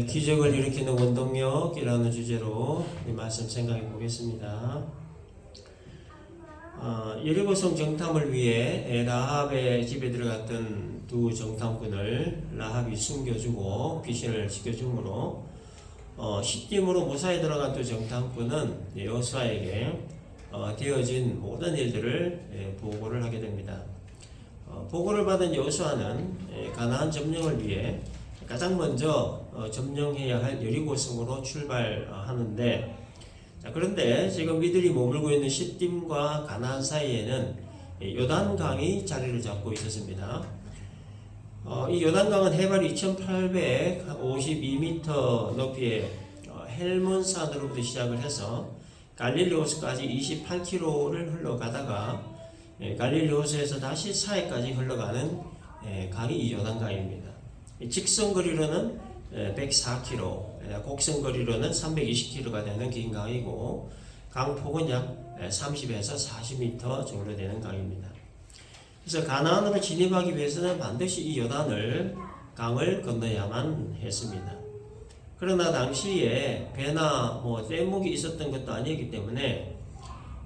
기적을 일으키는 원동력이라는 주제로 이 말씀 생각해 보겠습니다. 여리고성 정탐을 위해 라합의 집에 들어갔던 두 정탐꾼을 라합이 숨겨주고 귀신을 시켜주므로 시딤으로 무사히 들어간 두 정탐꾼은 여호수아에게 되어진 모든 일들을 보고를 하게 됩니다. 보고를 받은 여호수아는 가나안 점령을 위해 가장 먼저 점령해야 할 여리고성으로 출발하는데, 그런데 지금 이들이 머물고 있는 시딤과 가나안 사이에는 요단강이 자리를 잡고 있었습니다. 이 요단강은 해발 2852m 높이의 헬몬산으로부터 시작을 해서 갈릴리호수까지 28km를 흘러가다가 갈릴리호수에서 다시 사해까지 흘러가는 강이 이 요단강입니다. 직선거리로는 104km, 곡선거리로는 320km가 되는 긴 강이고, 강폭은 약 30에서 40m 정도 되는 강입니다. 그래서 가나안으로 진입하기 위해서는 반드시 이 강을 건너야만 했습니다. 그러나 당시에 배나 떼목이 있었던 것도 아니었기 때문에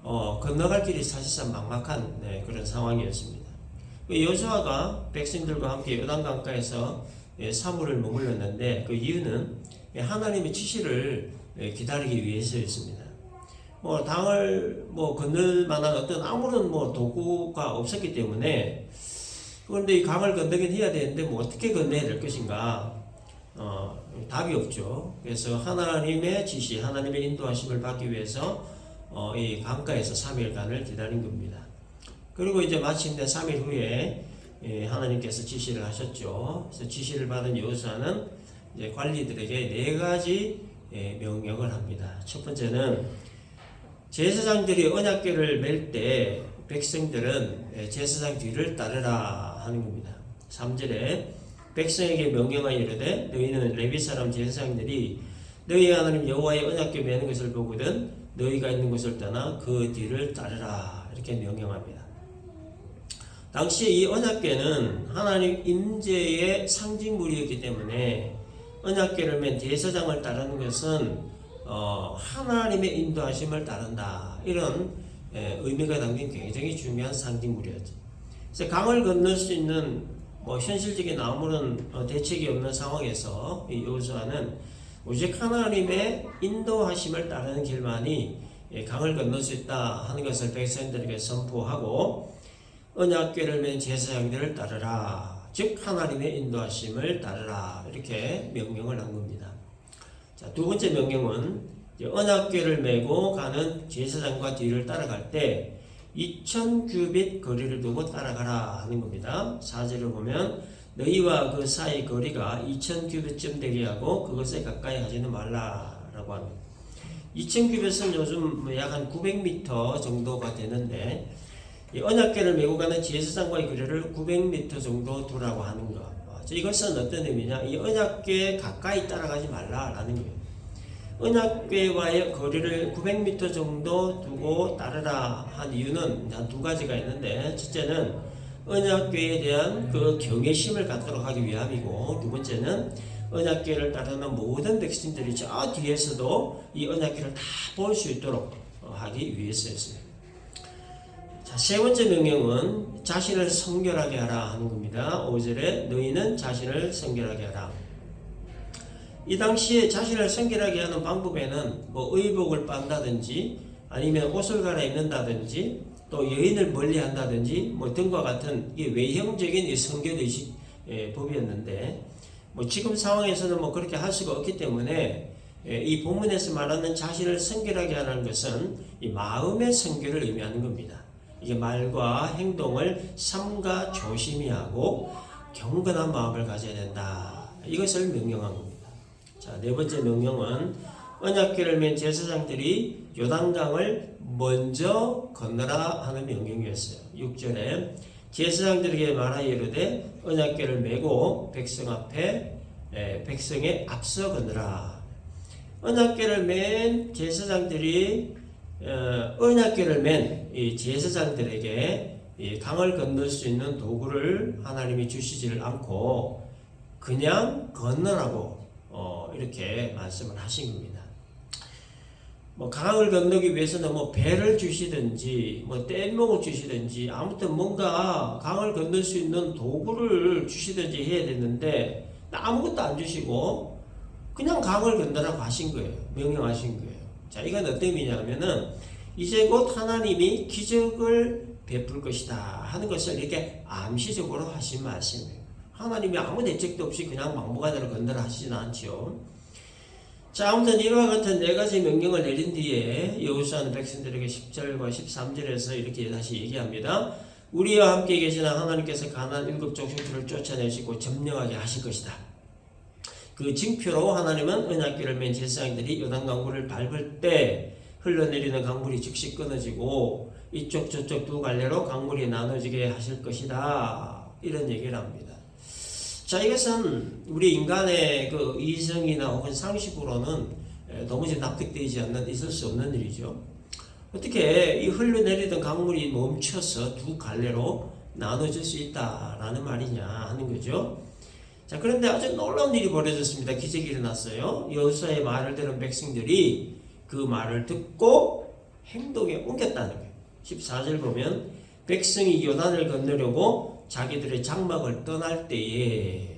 건너갈 길이 사실상 막막한 그런 상황이었습니다. 여호수아가 백성들과 함께 요단강가에서 사물을 머물렀는데, 그 이유는 하나님의 지시를 기다리기 위해서였습니다. 강을 건널 만한 어떤 아무런 도구가 없었기 때문에, 그런데 이 강을 건너긴 해야 되는데 어떻게 건너야 될 것인가? 답이 없죠. 그래서 하나님의 지시, 하나님의 인도하심을 받기 위해서 이 강가에서 3일간을 기다린 겁니다. 그리고 이제 마침내 3일 후에 하나님께서 지시를 하셨죠. 그래서 지시를 받은 여호수아는 이제 관리들에게 4가지 명령을 합니다. 첫 번째는 제사장들이 언약궤를 맬 때 백성들은 제사장 뒤를 따르라 하는 겁니다. 3절에 백성에게 명령하여 이르되 너희는 레위 사람 제사장들이 너희 하나님 여호와의 언약궤 매는 것을 보거든 너희가 있는 곳을 떠나 그 뒤를 따르라, 이렇게 명령합니다. 당시 이 언약궤는 하나님 임재의 상징물이었기 때문에 언약궤를 맨 제사장을 따르는 것은 하나님의 인도하심을 따른다, 이런 의미가 담긴 굉장히 중요한 상징물이었죠. 그래서 강을 건널 수 있는 현실적인 아무런 대책이 없는 상황에서 이 여호수아는 오직 하나님의 인도하심을 따르는 길만이 강을 건널 수 있다 하는 것을 백성들에게 선포하고, 언약궤를 맨 제사장들을 따르라, 즉 하나님의 인도하심을 따르라, 이렇게 명령을 한 겁니다. 자, 두 번째 명령은 언약궤를 메고 가는 제사장과 뒤를 따라갈 때 2000규빗 거리를 두고 따라가라 하는 겁니다. 4절을 보면 너희와 그 사이 거리가 2000규빗쯤 되게 하고 그것에 가까이 하지는 말라라고 합니다. 2000규빗은 요즘 약 한 900m 정도가 되는데, 이 언약궤를 메고 가는 제사장과의 거리를 900m 정도 두라고 하는 것. 이것은 어떤 의미냐? 이 언약궤에 가까이 따라가지 말라라는 거예요. 언약궤와의 거리를 900m 정도 두고 따르라 한 이유는 한 2가지가 있는데, 첫째는 언약궤에 대한 그 경외심을 갖도록 하기 위함이고, 두 번째는 언약궤를 따르는 모든 백성들이 저 뒤에서도 이 언약궤를 다 볼 수 있도록 하기 위해서였습니다. 자, 세 번째 명령은 자신을 성결하게 하라 하는 겁니다. 5절에 너희는 자신을 성결하게 하라. 이 당시에 자신을 성결하게 하는 방법에는 의복을 빤다든지 아니면 옷을 갈아입는다든지 또 여인을 멀리한다든지 등과 같은 이 외형적인 이 성결의식 법이었는데, 지금 상황에서는 그렇게 할 수가 없기 때문에 이 본문에서 말하는 자신을 성결하게 하는 것은 이 마음의 성결을 의미하는 겁니다. 이게 말과 행동을 삼가 조심히 하고 경건한 마음을 가져야 된다, 이것을 명령한 겁니다. 자, 4번째 명령은 언약궤를 맨 제사장들이 요단강을 먼저 건너라 하는 명령이었어요. 6절에 제사장들에게 말하여 이르되 언약궤를 메고 백성에 앞서 건너라. 언약궤를 맨 제사장들이 언약궤를 맨 이 제사장들에게 이 강을 건널 수 있는 도구를 하나님이 주시지를 않고 그냥 건너라고 이렇게 말씀을 하신 겁니다. 뭐 강을 건너기 위해서는 뭐 배를 주시든지 뭐 뗏목을 주시든지 아무튼 뭔가 강을 건널 수 있는 도구를 주시든지 해야 되는데 아무것도 안 주시고 그냥 강을 건너라고 하신 거예요. 명령하신 거예요. 자, 이건 어떤 의미냐면은 이제 곧 하나님이 기적을 베풀 것이다 하는 것을 이렇게 암시적으로 하신 말씀이에요. 하나님이 아무 대책도 없이 그냥 막무가내로 건너라 하시진 않죠. 자, 아무튼 이와 같은 네 가지 명령을 내린 뒤에 여호수아는 백성들에게 10절과 13절에서 이렇게 다시 얘기합니다. 우리와 함께 계시나 하나님께서 가나안 7 족속들을 쫓아내시고 점령하게 하실 것이다. 그 징표로 하나님은 언약궤를 맨 제사장들이 요단강물을 밟을 때 흘러내리는 강물이 즉시 끊어지고 이쪽 저쪽 두 갈래로 강물이 나눠지게 하실 것이다. 이런 얘기를 합니다. 자, 이것은 우리 인간의 그 이성이나 혹은 상식으로는 도무지 납득되지 않는 있을 수 없는 일이죠. 어떻게 이 흘러내리던 강물이 멈춰서 두 갈래로 나눠질 수 있다라는 말이냐 하는 거죠. 자, 그런데 아주 놀라운 일이 벌어졌습니다. 기적이 일어났어요. 여호수아의 말을 들은 백성들이 그 말을 듣고 행동에 옮겼다는 거예요. 14절 보면 백성이 요단을 건너려고 자기들의 장막을 떠날 때에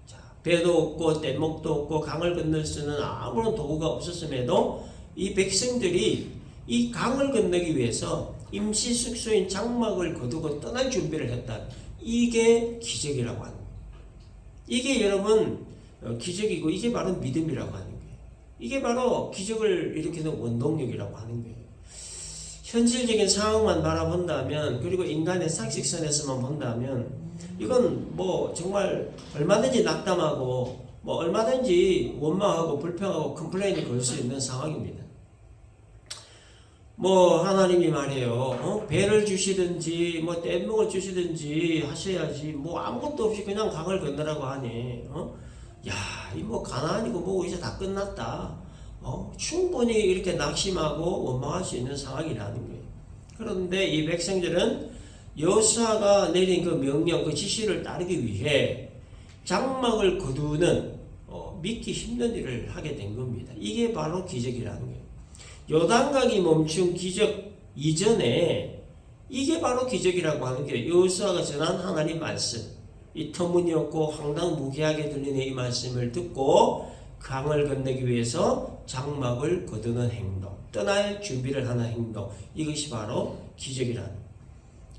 자, 배도 없고 뗏목도 없고 강을 건널 수는 아무런 도구가 없었음에도 이 백성들이 이 강을 건너기 위해서 임시 숙소인 장막을 거두고 떠날 준비를 했다. 이게 기적이라고 하는 거예요. 이게 여러분 기적이고 이게 바로 믿음이라고 하는 거예요. 이게 바로 기적을 일으키는 원동력이라고 하는 거예요. 현실적인 상황만 바라본다면 그리고 인간의 상식선에서만 본다면 이건 뭐 정말 얼마든지 낙담하고 뭐 얼마든지 원망하고 불평하고 컴플레인을 걸 수 있는 상황입니다. 뭐 하나님이 말해요. 배를 주시든지 뭐 뗏목을 주시든지 하셔야지 뭐 아무것도 없이 그냥 강을 건너라고 하니 야, 이 뭐 가나안이고 뭐고 이제 다 끝났다. 충분히 이렇게 낙심하고 원망할 수 있는 상황이라는 거예요. 그런데 이 백성들은 여호수아가 내린 그 명령, 그 지시를 따르기 위해 장막을 거두는 믿기 힘든 일을 하게 된 겁니다. 이게 바로 기적이라는 거예요. 요단강이 멈춘 기적 이전에 이게 바로 기적이라고 하는 게 여호수아가 전한 하나님 말씀, 이 터무니없고 황당무계하게 들리는 이 말씀을 듣고 강을 건너기 위해서 장막을 거두는 행동, 떠날 준비를 하는 행동, 이것이 바로 기적이라는.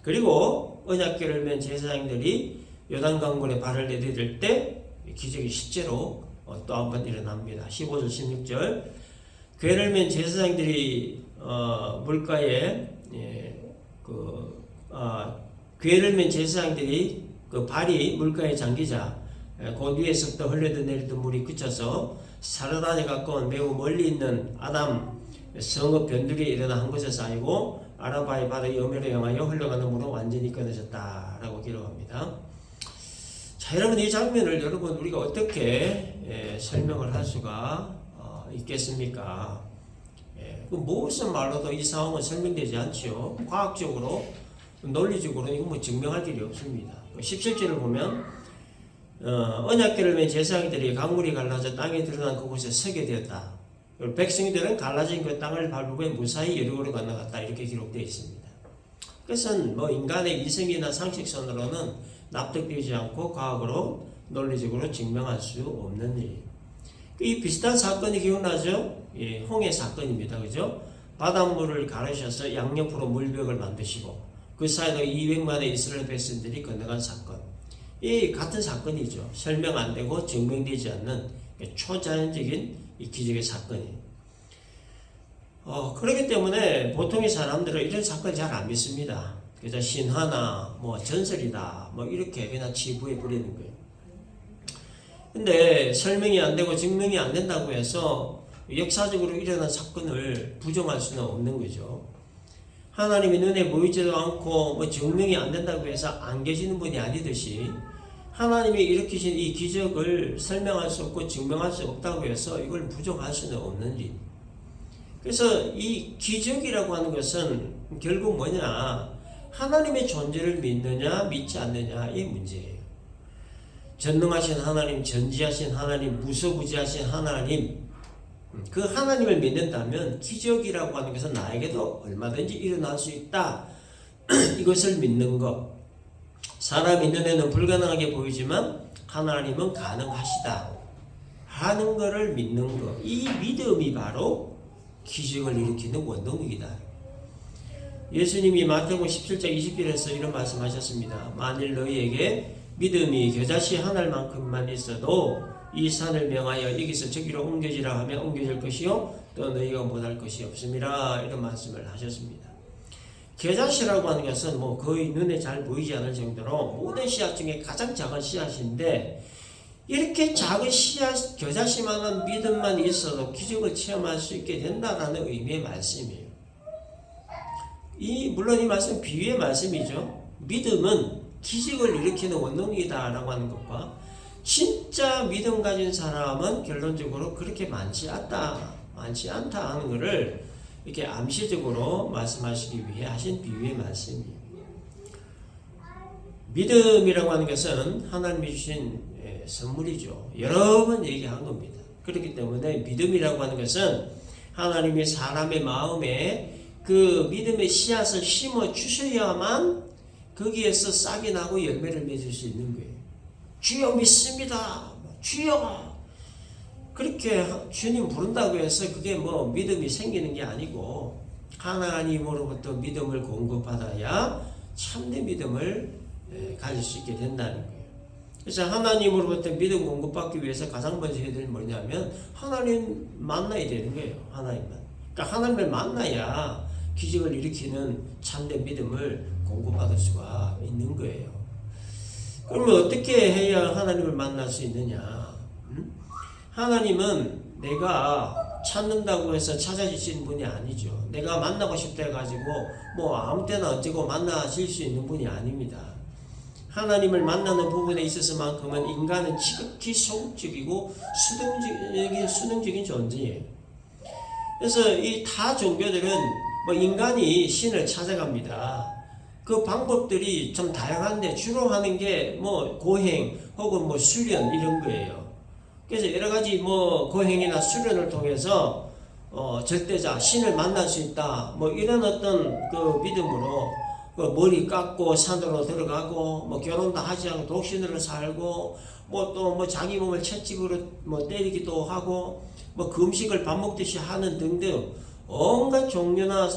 그리고 언약궤를 맨 제사장들이 요단강물에 발을 내디딜 때 기적이 실제로 또 한 번 일어납니다. 15절 16절 궤를 맨 제사장들이 물가에 궤를 맨 제사장들이 그 발이 물가에 잠기자 그 위에서부터 흘러도 내리던 물이 그쳐서 사르단에 가까운 매우 멀리 있는 아담 성읍 변두리에 일어나 한 곳에 쌓이고 아라바의 바다 여매로 향하여 흘러가는 물은 완전히 끊어졌다라고 기록합니다. 자, 여러분 이 장면을 여러분 우리가 어떻게 설명을 할 수가 있겠습니까? 그 무슨 말로도 이 상황은 설명되지 않죠. 과학적으로 논리적으로 이거 뭐 증명할 길이 없습니다. 17절을 보면 언약궤를 맨 제사장들이 강물이 갈라져 땅에 드러난 그곳에 서게 되었다. 백성들은 갈라진 그 땅을 밟으며 무사히 여리고로 건너갔다. 이렇게 기록되어 있습니다. 그것은 뭐 인간의 이성이나 상식선으로는 납득되지 않고 과학으로 논리적으로 증명할 수 없는 일. 이 비슷한 사건이 기억나죠? 예, 홍해 사건입니다. 그죠? 바닷물을 가르셔서 양옆으로 물벽을 만드시고 그 사이로 200만의 이스라엘 백성들이 건너간 사건. 이 같은 사건이죠. 설명 안 되고 증명되지 않는 초자연적인 이 기적의 사건이에요. 그렇기 때문에 보통의 사람들은 이런 사건 잘 안 믿습니다. 그래서 신화나 뭐 전설이다 뭐 이렇게 그냥 치부해 버리는 거예요. 근데 설명이 안 되고 증명이 안 된다고 해서 역사적으로 일어난 사건을 부정할 수는 없는 거죠. 하나님이 눈에 보이지도 않고 뭐 증명이 안 된다고 해서 안 계시는 분이 아니듯이 하나님이 일으키신 이 기적을 설명할 수 없고 증명할 수 없다고 해서 이걸 부정할 수는 없는 일. 그래서 이 기적이라고 하는 것은 결국 뭐냐? 하나님의 존재를 믿느냐 믿지 않느냐 이 문제예요. 전능하신 하나님, 전지하신 하나님, 무소부지하신 하나님, 그 하나님을 믿는다면 기적이라고 하는 것은 나에게도 얼마든지 일어날 수 있다. 이것을 믿는 것. 사람의 눈에는 불가능하게 보이지만 하나님은 가능하시다 하는 것을 믿는 것. 이 믿음이 바로 기적을 일으키는 원동력이다. 예수님이 마태복음 17장 20절에서 이런 말씀하셨습니다. 만일 너희에게 믿음이 겨자씨 하늘만큼만 있어도 이 산을 명하여 여기서 저기로 옮겨지라 하면 옮겨질 것이요 또 너희가 못할 것이 없음이라, 이런 말씀을 하셨습니다. 겨자씨라고 하는 것은 뭐 거의 눈에 잘 보이지 않을 정도로 모든 씨앗 중에 가장 작은 씨앗인데, 이렇게 작은 씨앗, 겨자씨만한 믿음만 있어도 기적을 체험할 수 있게 된다라는 의미의 말씀이에요. 물론 이 말씀 비유의 말씀이죠. 믿음은 기적을 일으키는 원동력이다라고 하는 것과 진짜 믿음 가진 사람은 결론적으로 그렇게 많지 않다 하는 것을 이렇게 암시적으로 말씀하시기 위해 하신 비유의 말씀이에요. 믿음이라고 하는 것은 하나님이 주신 선물이죠. 여러 번 얘기한 겁니다. 그렇기 때문에 믿음이라고 하는 것은 하나님이 사람의 마음에 그 믿음의 씨앗을 심어 주셔야만 거기에서 싹이 나고 열매를 맺을 수 있는 거예요. 주여 믿습니다. 주여. 그렇게 주님 부른다고 해서 그게 뭐 믿음이 생기는 게 아니고, 하나님으로부터 믿음을 공급받아야 참된 믿음을 가질 수 있게 된다는 거예요. 그래서 하나님으로부터 믿음 공급받기 위해서 가장 먼저 해야 될 뭐냐면 하나님 만나야 되는 거예요. 하나님만. 그러니까 하나님을 만나야 기적을 일으키는 참된 믿음을 공급받을 수가 있는 거예요. 그러면 어떻게 해야 하나님을 만날 수 있느냐? 하나님은 내가 찾는다고 해서 찾아주시는 분이 아니죠. 내가 만나고 싶다 해가지고 뭐 아무 때나 어쩌고 만나실 수 있는 분이 아닙니다. 하나님을 부분에 있어서만큼은 인간은 지극히 소극적이고 수능적인 존재예요. 그래서 이 타 종교들은 뭐 인간이 신을 찾아갑니다. 그 방법들이 좀 다양한데 주로 하는 게 뭐 고행 혹은 뭐 수련 이런 거예요. 그래서 여러 가지 뭐 고행이나 수련을 통해서 절대자 신을 만날 수 있다. 뭐 이런 어떤 그 믿음으로 그 머리 깎고 산으로 들어가고 뭐 결혼도 하지 않고 독신으로 살고 뭐 또 뭐 자기 몸을 채찍으로 뭐 때리기도 하고 뭐 금식을 밥 먹듯이 하는 등등 온갖 종류나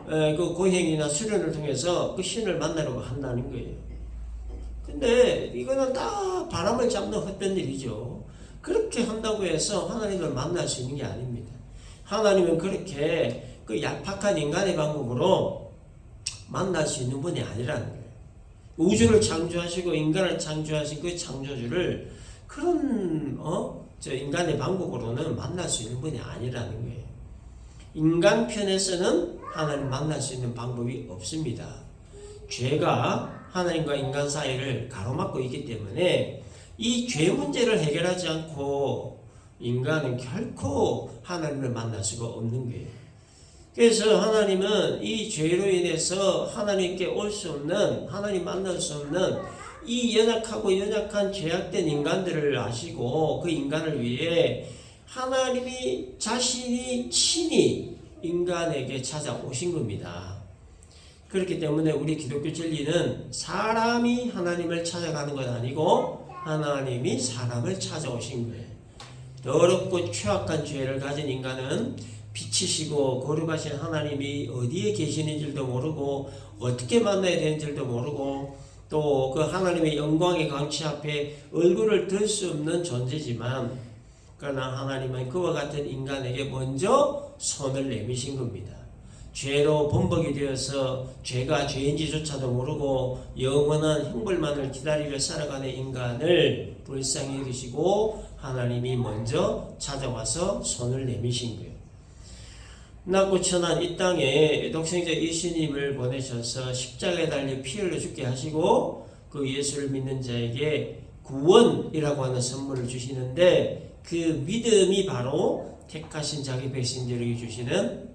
그 고행이나 수련을 통해서 그 신을 만나려고 한다는 거예요. 근데 이거는 다 바람을 잡는 헛된 일이죠. 그렇게 한다고 해서 하나님을 만날 수 있는 게 아닙니다. 하나님은 그렇게 그 얄팍한 인간의 방법으로 만날 수 있는 분이 아니라는 거예요. 우주를 창조하시고 인간을 창조하신 그 창조주를 그런 저 인간의 방법으로는 만날 수 있는 분이 아니라는 거예요. 인간 편에서는 하나님 만날 수 있는 방법이 없습니다. 죄가 하나님과 인간 사이를 가로막고 있기 때문에 이 죄 문제를 해결하지 않고 인간은 결코 하나님을 만날 수가 없는 거예요. 그래서 하나님은 이 죄로 인해서 하나님께 올 수 없는, 하나님 만날 수 없는 이 연약한 죄악된 인간들을 아시고 그 인간을 위해 하나님이 자신이 친히 인간에게 찾아오신 겁니다. 그렇기 때문에 우리 기독교 진리는 사람이 하나님을 찾아가는 건 아니고 하나님이 사람을 찾아오신 거예요. 더럽고 취약한 죄를 가진 인간은 빛이시고 거룩하신 하나님이 어디에 계시는 줄도 모르고 어떻게 만나야 되는 줄도 모르고 또 그 하나님의 영광의 강치 앞에 얼굴을 들 수 없는 존재지만, 그러나 하나님은 그와 같은 인간에게 먼저 손을 내미신 겁니다. 죄로 범벅이 되어서 죄가 죄인지조차도 모르고 영원한 형벌만을 기다리며 살아가는 인간을 불쌍히 여기시고 하나님이 먼저 찾아와서 손을 내미신 거예요. 낮고 천한 이 땅에 독생자 예수님을 보내셔서 십자가에 달려 피 흘려 죽게 하시고 그 예수를 믿는 자에게 구원이라고 하는 선물을 주시는데, 그 믿음이 바로 택하신 자기 백성들에게 주시는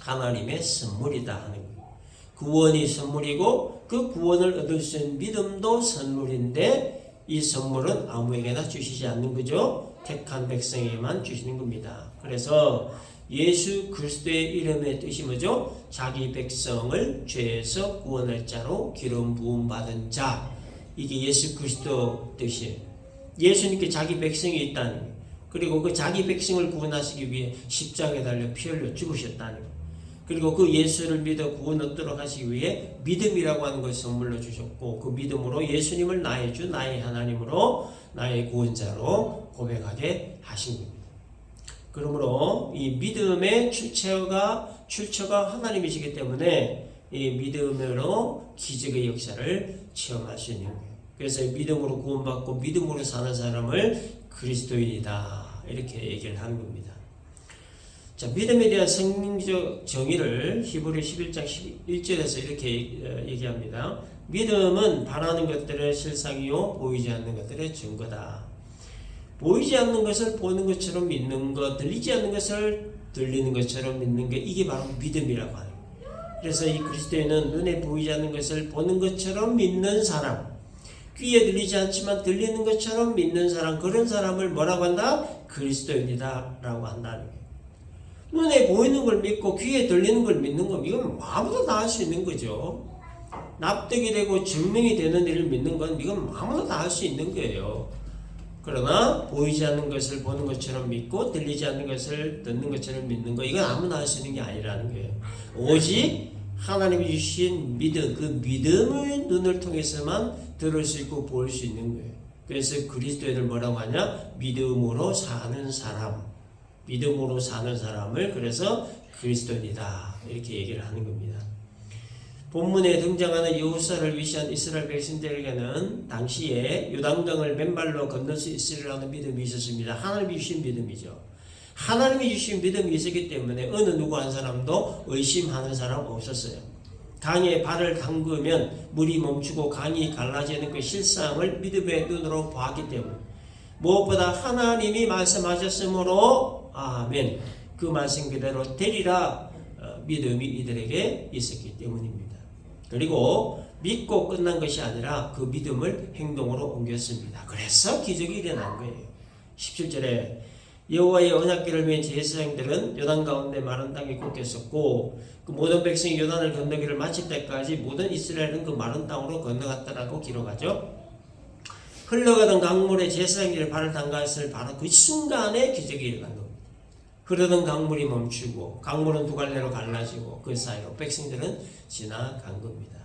하나님의 선물이다 하는 거예요. 구원이 선물이고 그 구원을 얻을 수 있는 믿음도 선물인데, 이 선물은 아무에게나 주시지 않는 거죠. 택한 백성에게만 주시는 겁니다. 그래서 예수 그리스도의 이름의 뜻이 뭐죠? 자기 백성을 죄에서 구원할 자로 기름 부음 받은 자. 이게 예수 그리스도 뜻이에요. 예수님께 자기 백성이 있다는 거예요. 그리고 그 자기 백성을 구원하시기 위해 십자가에 달려 피 흘려 죽으셨다는 거예요. 그리고 그 예수를 믿어 구원 얻도록 하시기 위해 믿음이라고 하는 것을 선물로 주셨고, 그 믿음으로 예수님을 나의 주, 나의 하나님으로, 나의 구원자로 고백하게 하신 겁니다. 그러므로 이 믿음의 출처가 하나님이시기 때문에 이 믿음으로 기적의 역사를 체험할 수 있는 거예요. 그래서 믿음으로 구원받고 믿음으로 사는 사람을 그리스도인이다, 이렇게 얘기를 하는 겁니다. 자, 믿음에 대한 성경적 정의를 히브리 11장 11절에서 이렇게 얘기합니다. 믿음은 바라는 것들의 실상이요 보이지 않는 것들의 증거다. 보이지 않는 것을 보는 것처럼 믿는 것, 들리지 않는 것을 들리는 것처럼 믿는 게, 이게 바로 믿음이라고 하는 거예요. 그래서 이 그리스도인은 눈에 보이지 않는 것을 보는 것처럼 믿는 사람, 귀에 들리지 않지만 들리는 것처럼 믿는 사람, 그런 사람을 뭐라고 한다? 그리스도인이다 라고 한다는 거예요. 눈에 보이는 걸 믿고 귀에 들리는 걸 믿는 건 이건 아무도 다 할 수 있는 거죠. 납득이 되고 증명이 되는 일을 믿는 건 이건 아무도 다 할 수 있는 거예요. 그러나 보이지 않는 것을 보는 것처럼 믿고 들리지 않는 것을 듣는 것처럼 믿는 거, 이건 아무나 할 수 있는 게 아니라는 거예요. 오직 하나님이 주신 믿음, 그 믿음의 눈을 통해서만 들을 수 있고 볼 수 있는 거예요. 그래서 그리스도인을 뭐라고 하냐? 믿음으로 사는 사람, 믿음으로 사는 사람을 그래서 그리스도인이다, 이렇게 얘기를 하는 겁니다. 본문에 등장하는 여호수아를 위시한 이스라엘 백성들에게는 당시에 요단강을 맨발로 건널 수 있으리라는 믿음이 있었습니다. 하나님이 주신 믿음이죠. 하나님이 주신 믿음이 있었기 때문에 어느 누구 한 사람도 의심하는 사람 없었어요. 강에 발을 담그면 물이 멈추고 강이 갈라지는 그 실상을 믿음의 눈으로 보았기 때문에, 무엇보다 하나님이 말씀하셨으므로 아멘, 그 말씀 그대로 되리라 믿음이 이들에게 있었기 때문입니다. 그리고 믿고 끝난 것이 아니라 그 믿음을 행동으로 옮겼습니다. 그래서 기적이 일어난 거예요. 17절에 여호와의 언약궤를 맨 제사장들은 요단 가운데 마른 땅에 굳게 섰고, 그 모든 백성이 요단을 건너기를 마칠 때까지 모든 이스라엘은 그 마른 땅으로 건너갔다라고 기록하죠. 흘러가던 강물에 제사장들이 발을 담갔을 바로 그 순간에 기적이 일어난 겁니다. 흐르던 강물이 멈추고 강물은 두 갈래로 갈라지고 그 사이로 백성들은 지나간 겁니다.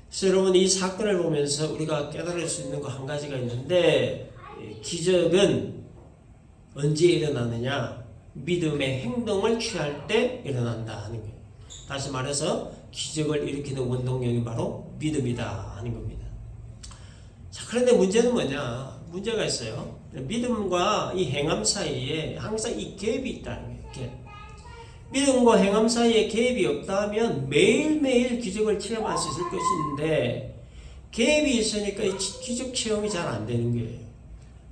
그래서 여러분, 이 사건을 보면서 우리가 깨달을 수 있는 거 한 가지가 있는데, 기적은 언제 일어나느냐? 믿음의 행동을 취할 때 일어난다 하는 거예요. 다시 말해서 기적을 일으키는 원동력이 바로 믿음이다 하는 겁니다. 자, 그런데 문제는 뭐냐? 문제가 있어요. 믿음과 이 행함 사이에 항상 이 갭이 있다는 거예요. 갭. 믿음과 행함 사이에 갭이 없다면 매일매일 기적을 체험할 수 있을 것인데, 갭이 있으니까 이 기적 체험이 잘 안 되는 거예요.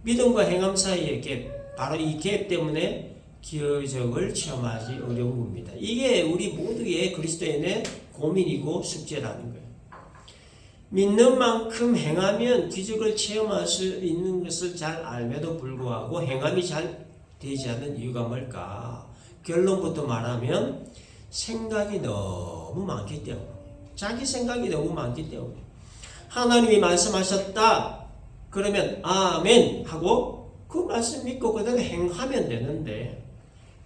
믿음과 행함 사이의 갭, 바로 이 갭 때문에 기적을 체험하기 어려운 겁니다. 이게 우리 모두의 그리스도인의 고민이고 숙제라는 거예요. 믿는 만큼 행하면 기적을 체험할 수 있는 것을 잘 알면도 불구하고 행함이 잘 되지 않는 이유가 뭘까? 결론부터 말하면 생각이 너무 많기 때문에, 자기 생각이 너무 많기 때문에. 하나님이 말씀하셨다 그러면 아멘 하고 그 말씀 믿고 그대로 행하면 되는데,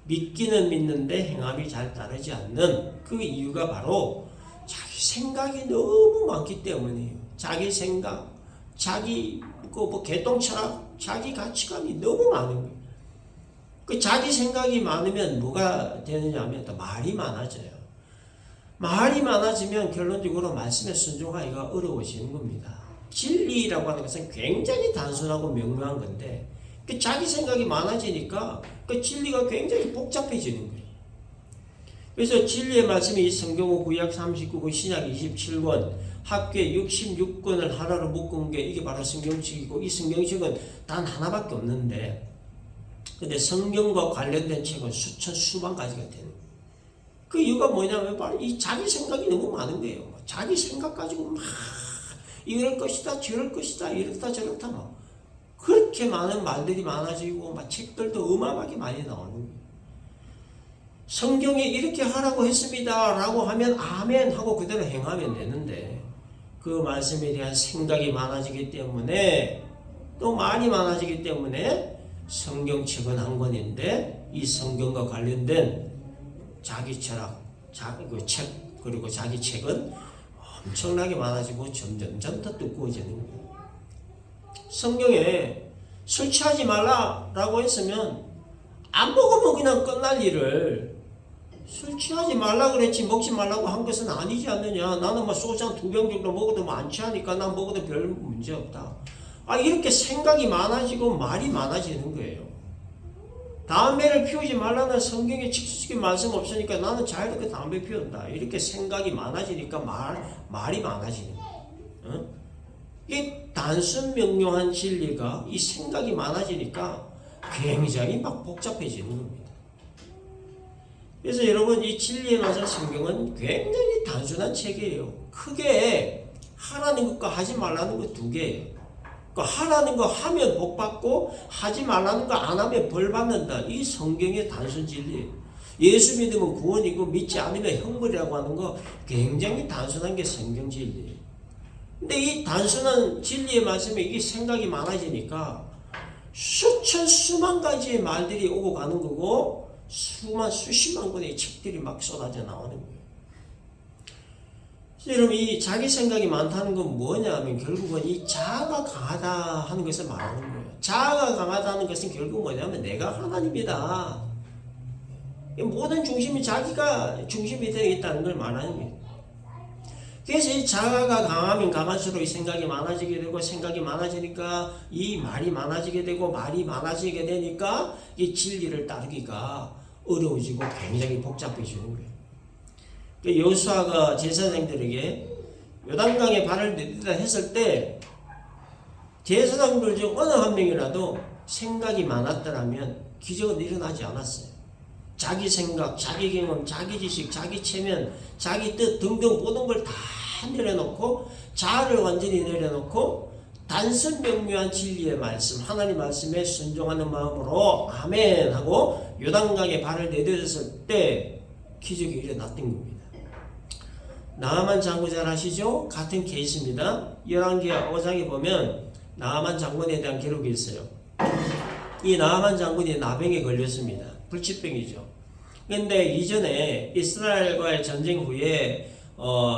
믿기는 믿는데 행함이 잘 따르지 않는 그 이유가 바로 자기 생각이 너무 많기 때문이에요. 자기 생각, 자기 개똥철학, 자기 가치관이 너무 많은 거예요. 그 자기 생각이 많으면 뭐가 되느냐 하면 또 말이 많아져요. 말이 많아지면 결론적으로 말씀에 순종하기가 어려워지는 겁니다. 진리라고 하는 것은 굉장히 단순하고 명료한 건데, 그 자기 생각이 많아지니까 그 진리가 굉장히 복잡해지는 거예요. 그래서 진리의 말씀이 성경은 구약 39권, 신약 27권, 합계 66권을 하나로 묶은 게 이게 바로 성경책이고, 이 성경책은 단 하나밖에 없는데, 근데 성경과 관련된 책은 수천 수만 가지가 되는 거예요. 그 이유가 뭐냐면 바로 이 자기 생각이 너무 많은 거예요. 자기 생각 가지고 막 이럴 것이다 저럴 것이다 이렇다 저렇다 막 그렇게 많은 말들이 많아지고 막 책들도 어마어마하게 많이 나오는 거예요. 성경이 이렇게 하라고 했습니다 라고 하면 아멘 하고 그대로 행하면 되는데 그 말씀에 대한 생각이 많아지기 때문에 또 말이 많아지기 때문에 성경책은 한 권인데 이 성경과 관련된 자기 철학, 그 책 그리고 자기 책은 엄청나게 많아지고 점점 더 두꺼워지는 거예요. 성경에 술 취하지 말라라고 했으면 안 먹으면 그냥 끝날 일을 술 취하지 말라 그랬지 먹지 말라고 한 것은 아니지 않느냐. 나는 뭐 소주 한 2병 정도 먹어도 뭐 안 취하니까 난 먹어도 별 문제 없다. 이렇게 생각이 많아지고 말이 많아지는 거예요. 담배를 피우지 말라는 성경에 직접적인 말씀 없으니까 나는 자유롭게 담배 피운다. 이렇게 생각이 많아지니까 말이 많아지는 거예요. 이 단순 명료한 진리가 이 생각이 많아지니까 굉장히 막 복잡해지는 겁니다. 그래서 여러분 이 진리에 맞은 성경은 굉장히 단순한 책이에요. 크게 하라는 것과 하지 말라는 것 두 개예요. 하라는 거 하면 복 받고 하지 말라는 거 안 하면 벌 받는다. 이 성경의 단순 진리예요. 예수 믿으면 구원이고 믿지 않으면 형벌이라고 하는 거 굉장히 단순한 게 성경 진리예요. 근데 이 단순한 진리의 말씀에 이게 생각이 많아지니까 수만 가지의 말들이 오고 가는 거고 수십만 권의 책들이 막 쏟아져 나오는 거예요. 여러분 이 자기 생각이 많다는 건 뭐냐 하면 결국은 이 자아가 강하다 하는 것을 말하는 거예요. 자아가 강하다는 것은 결국 뭐냐면 내가 하나님이다. 모든 중심이 자기가 중심이 되어 있다는 걸 말하는 거예요. 그래서 이 자아가 강하면 강할수록 이 생각이 많아지게 되고 생각이 많아지니까 이 말이 많아지게 되고 말이 많아지게 되니까 이 진리를 따르기가 어려워지고 굉장히 복잡해지는 거예요. 여호수아가 제사장들에게 요단강에 발을 내딛다 했을 때 제사장들 중 어느 한 명이라도 생각이 많았더라면 기적은 일어나지 않았어요. 자기 생각, 자기 경험, 자기 지식, 자기 체면, 자기 뜻 등등 모든 걸 다 내려놓고 자아를 완전히 내려놓고 단순 명료한 진리의 말씀, 하나님 말씀에 순종하는 마음으로 아멘 하고 요단강에 발을 내딛었을 때 기적이 일어났던 겁니다. 나아만 장군 잘 아시죠? 같은 케이스입니다. 열왕기하 5장에 보면 나아만 장군에 대한 기록이 있어요. 이 나아만 장군이 나병에 걸렸습니다. 불치병이죠. 그런데 이전에 이스라엘과의 전쟁 후에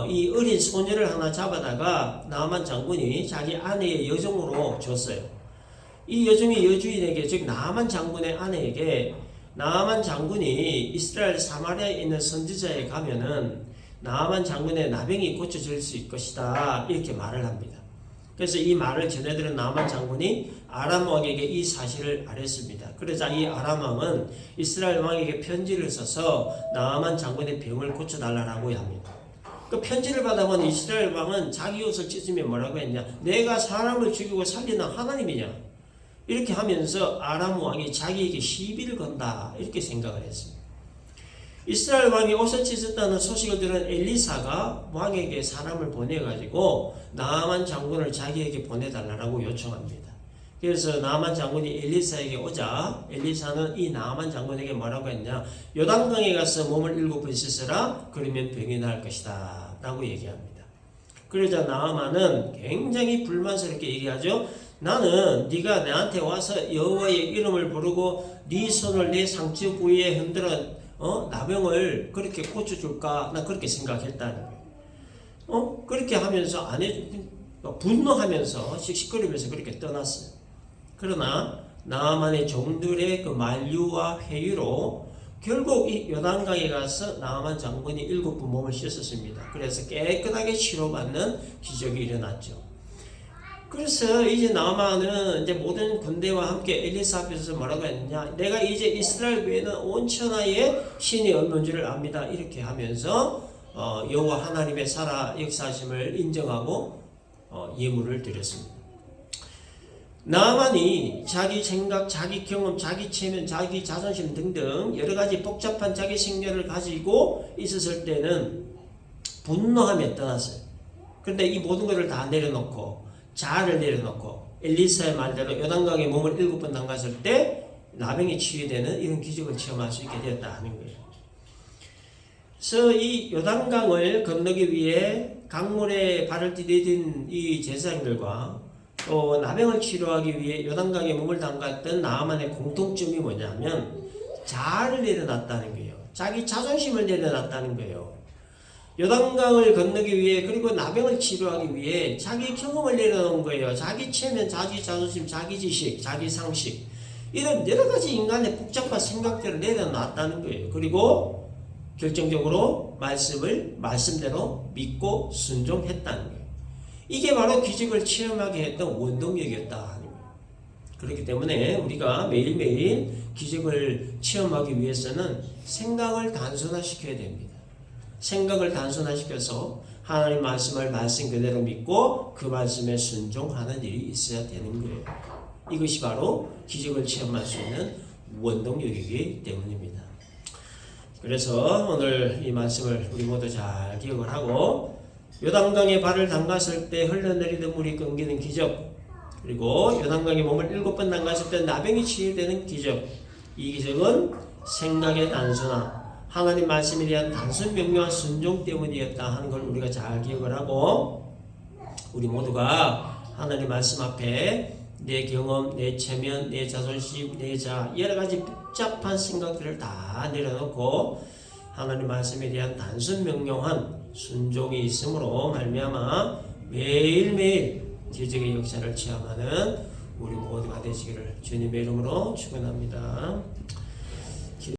이 어린 소녀를 하나 잡아다가 나아만 장군이 자기 아내의 여종으로 줬어요. 이 여종이 여주인에게 즉 나아만 장군의 아내에게 나아만 장군이 이스라엘 사마리아에 있는 선지자에 가면은 나아만 장군의 나병이 고쳐질 수 있을 것이다 이렇게 말을 합니다. 그래서 이 말을 전해들은 나아만 장군이 아람 왕에게 이 사실을 알렸습니다. 그러자 이 아람 왕은 이스라엘 왕에게 편지를 써서 나아만 장군의 병을 고쳐달라고 합니다. 그 편지를 받아본 이스라엘 왕은 자기 옷을 찢으며 뭐라고 했냐? 내가 사람을 죽이고 살리는 하나님이냐? 이렇게 하면서 아람 왕이 자기에게 시비를 건다 이렇게 생각을 했습니다. 이스라엘 왕이 옷을 찢었다는 소식을 들은 엘리사가 왕에게 사람을 보내가지고 나아만 장군을 자기에게 보내달라고 요청합니다. 그래서 나아만 장군이 엘리사에게 오자 엘리사는 이 나아만 장군에게 뭐라고 했냐? 요단강에 가서 몸을 7번 씻으라 그러면 병이 나을 것이다 라고 얘기합니다. 그러자 나아만은 굉장히 불만스럽게 얘기하죠. 나는 네가 나한테 와서 여호와의 이름을 부르고 네 손을 내 상처 부위에 흔들어 나병을 그렇게 고쳐줄까? 나 그렇게 생각했다는 거예요. 그렇게 하면서 안 분노하면서 시끄러면서 그렇게 떠났어요. 그러나 나아만의 종들의 그 만류와 회유로 결국 이 요단강에 가서 나아만 장군이 7번 몸을 씻었습니다. 그래서 깨끗하게 치료받는 기적이 일어났죠. 그래서 이제 나아만은 이제 모든 군대와 함께 엘리사 앞에서 뭐라고 했느냐? 내가 이제 이스라엘 외에는 온 천하에 신이 없는 줄을 압니다. 이렇게 하면서 여호와 하나님의 살아 역사하심을 인정하고 예물을 드렸습니다. 나아만이 자기 생각, 자기 경험, 자기 체면, 자기 자존심 등등 여러 가지 복잡한 자기 생각을 가지고 있었을 때는 분노하며 떠났어요. 그런데 이 모든 것을 다 내려놓고 자아를 내려놓고 엘리사의 말대로 요단강에 몸을 7번 담갔을 때 나병이 치유되는 이런 기적을 체험할 수 있게 되었다 하는 거예요. 그래서 이 요단강을 건너기 위해 강물에 발을 디딘 이 제사장들과 또 나병을 치료하기 위해 요단강에 몸을 담갔던 나아만의 공통점이 뭐냐면 자아를 내려놨다는 거예요. 자기 자존심을 내려놨다는 거예요. 요단강을 건너기 위해 그리고 나병을 치료하기 위해 자기 경험을 내려놓은 거예요. 자기 체면, 자기 자존심, 자기 지식, 자기 상식 이런 여러 가지 인간의 복잡한 생각들을 내려놨다는 거예요. 그리고 결정적으로 말씀대로 믿고 순종했다는 거예요. 이게 바로 기적을 체험하게 했던 원동력이었다 하는 거예요. 그렇기 때문에 우리가 매일매일 기적을 체험하기 위해서는 생각을 단순화시켜야 됩니다. 생각을 단순화시켜서 하나님 말씀을 말씀 그대로 믿고 그 말씀에 순종하는 일이 있어야 되는 거예요. 이것이 바로 기적을 체험할 수 있는 원동력이기 때문입니다. 그래서 오늘 이 말씀을 우리 모두 잘 기억을 하고 요단강에 발을 담갔을 때 흘러내리던 물이 끊기는 기적, 그리고 요단강에 몸을 7번 담갔을 때 나병이 치유되는 기적, 이 기적은 생각의 단순화, 하나님 말씀에 대한 단순 명료한 순종 때문이었다 하는 걸 우리가 잘 기억을 하고 우리 모두가 하나님 말씀 앞에 내 경험, 내 체면, 내 자존심, 내 자아 여러 가지 복잡한 생각들을 다 내려놓고 하나님 말씀에 대한 단순 명료한 순종이 있으므로 말미암아 매일매일 기적의 역사를 체험하는 우리 모두가 되시기를 주님의 이름으로 축원합니다.